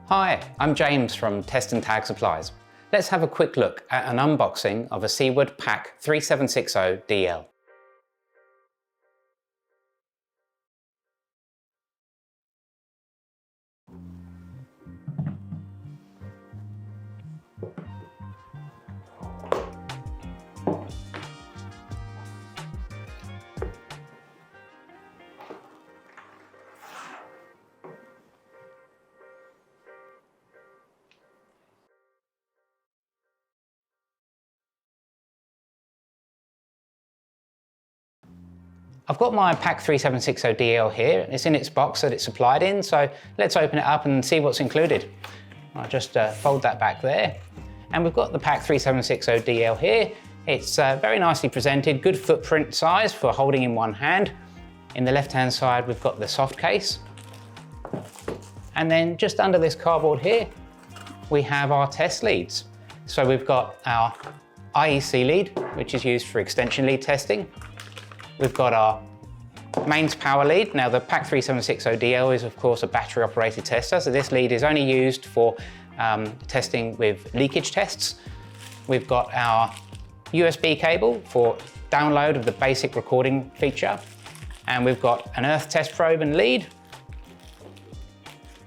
Hi, I'm James from Test and Tag Supplies. Let's have a quick look at an unboxing of a Seaward PAC3760DL. I've got my PAC3760DL here. It's in its box that it's supplied in, so let's open it up and see what's included. I'll just fold that back there. And we've got the PAC3760DL here. It's very nicely presented, good footprint size for holding in one hand. In the left-hand side, we've got the soft case. And then just under this cardboard here, we have our test leads. So we've got our IEC lead, which is used for extension lead testing. We've got our mains power lead. Now the PAC3760DL is of course a battery operated tester, so this lead is only used for testing with leakage tests. We've got our USB cable for download of the basic recording feature. And we've got an earth test probe and lead.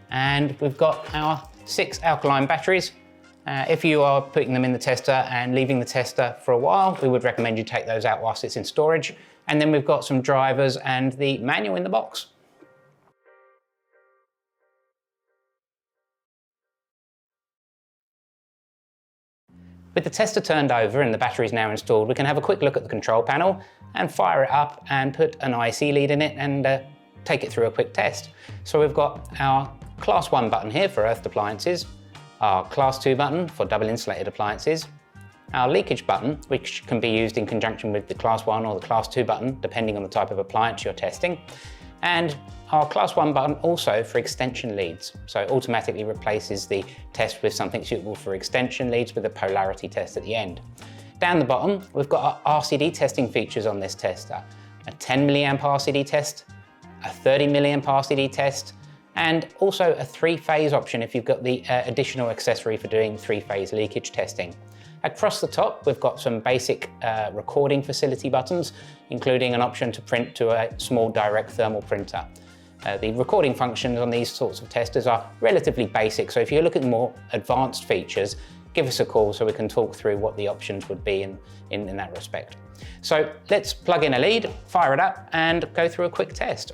And we've got our 6 alkaline batteries. If you are putting them in the tester and leaving the tester for a while, we would recommend you take those out whilst it's in storage. And then we've got some drivers and the manual in the box. With the tester turned over and the batteries now installed, we can have a quick look at the control panel and fire it up and put an IC lead in it and take it through a quick test. So we've got our Class 1 button here for earthed appliances, our Class 2 button for double insulated appliances, our leakage button, which can be used in conjunction with the Class 1 or the Class 2 button, depending on the type of appliance you're testing, and our Class 1 button also for extension leads. So it automatically replaces the test with something suitable for extension leads with a polarity test at the end. Down the bottom, we've got our RCD testing features on this tester. A 10 milliamp RCD test, a 30 milliamp RCD test, and also a 3-phase option if you've got the additional accessory for doing 3-phase leakage testing. Across the top, we've got some basic recording facility buttons, including an option to print to a small direct thermal printer. The recording functions on these sorts of testers are relatively basic, so if you're looking at more advanced features, give us a call so we can talk through what the options would be in that respect. So let's plug in a lead, fire it up, and go through a quick test.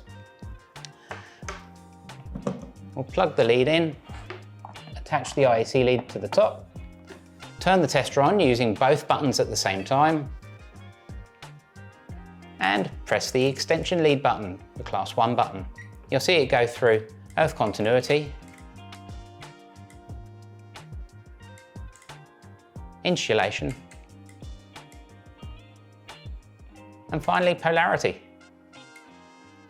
We'll plug the lead in, attach the IEC lead to the top, turn the tester on using both buttons at the same time, and press the extension lead button, the Class 1 button. You'll see it go through earth continuity, insulation, and finally polarity.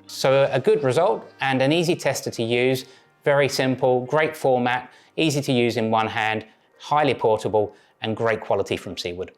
So a good result and an easy tester to use, very simple, great format, easy to use in one hand, highly portable and great quality from Seaward.